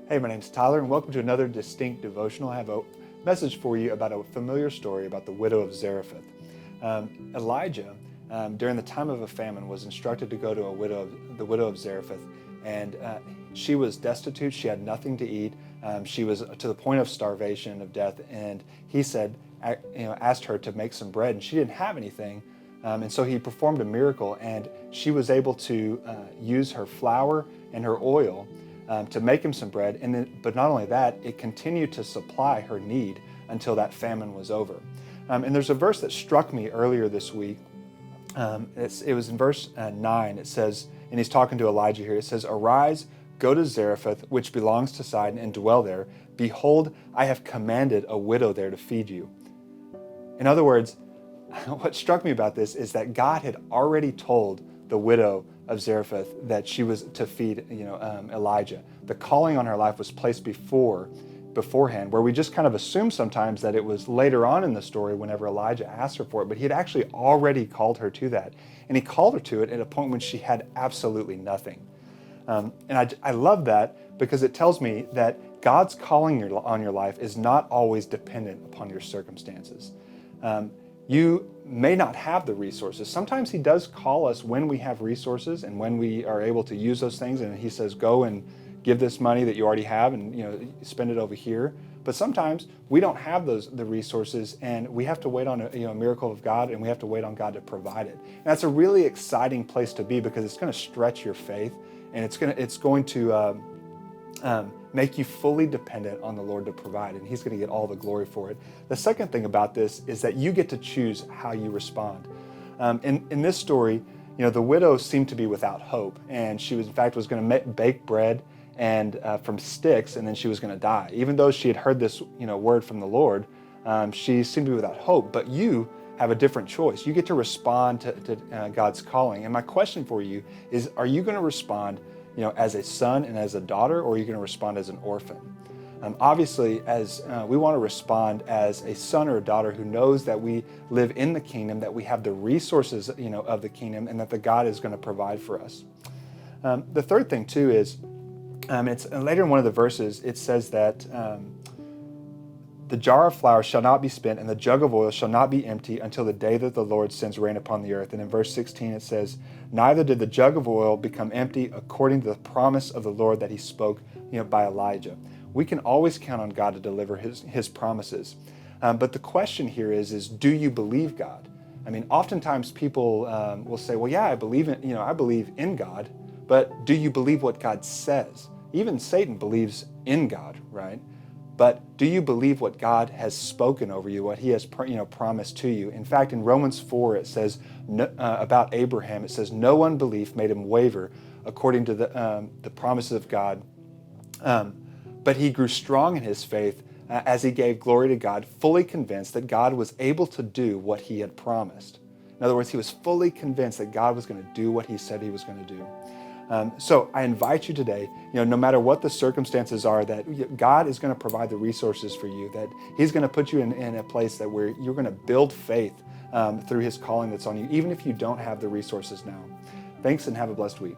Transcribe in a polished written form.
Hey, my name's Tyler, and welcome to another distinct devotional. I have a message for you about a familiar story about the widow of Zarephath. Elijah, during the time of a famine, was instructed to go to the widow of Zarephath, and she was destitute. She had nothing to eat. She was to the point of starvation, of death, and he said, asked her to make some bread, and she didn't have anything. And so he performed a miracle, and she was able to use her flour and her oil to make him some bread. But not only that, it continued to supply her need until that famine was over. And there's a verse that struck me earlier this week. It was in verse 9. It says, and he's talking to Elijah here, it says, "Arise, go to Zarephath, which belongs to Sidon, and dwell there. Behold, I have commanded a widow there to feed you." In other words, what struck me about this is that God had already told the widow of Zarephath that she was to feed, Elijah. The calling on her life was placed beforehand, where we just kind of assume sometimes that it was later on in the story whenever Elijah asked her for it, but he had actually already called her to that. And he called her to it at a point when she had absolutely nothing. And I love that because it tells me that God's calling on your life is not always dependent upon your circumstances. You may not have the resources. Sometimes he does call us when we have resources and when we are able to use those things, and he says, go and give this money that you already have and spend it over here. But sometimes we don't have the resources, and we have to wait on a miracle of God, and we have to wait on God to provide it. And that's a really exciting place to be because it's going to stretch your faith, and it's going to make you fully dependent on the Lord to provide, and he's going to get all the glory for it. The second thing about this is that you get to choose how you respond. In this story, the widow seemed to be without hope, and she was going to bake bread and from sticks, and then she was going to die. Even though she had heard this word from the Lord, she seemed to be without hope. But you have a different choice. You get to respond to God's calling. And my question for you is, are you going to respond as a son and as a daughter, or are you going to respond as an orphan? Obviously, as we want to respond as a son or a daughter who knows that we live in the kingdom, that we have the resources, of the kingdom, and that the God is going to provide for us. The third thing too is, it's later in one of the verses, it says that the jar of flour shall not be spent, and the jug of oil shall not be empty until the day that the Lord sends rain upon the earth. And in verse 16 it says, "Neither did the jug of oil become empty according to the promise of the Lord that he spoke by Elijah." We can always count on God to deliver his promises. But the question here is do you believe God? I mean, oftentimes people will say, well, yeah, I believe in God, but do you believe what God says? Even Satan believes in God, right? But do you believe what God has spoken over you, what he has promised to you? In fact, in Romans 4, it says about Abraham, it says, "No unbelief made him waver according to the promises of God, but he grew strong in his faith as he gave glory to God, fully convinced that God was able to do what he had promised." In other words, he was fully convinced that God was going to do what he said he was going to do. So I invite you today, no matter what the circumstances are, that God is going to provide the resources for you, that he's going to put you in a place that where you're going to build faith through his calling that's on you, even if you don't have the resources now. Thanks, and have a blessed week.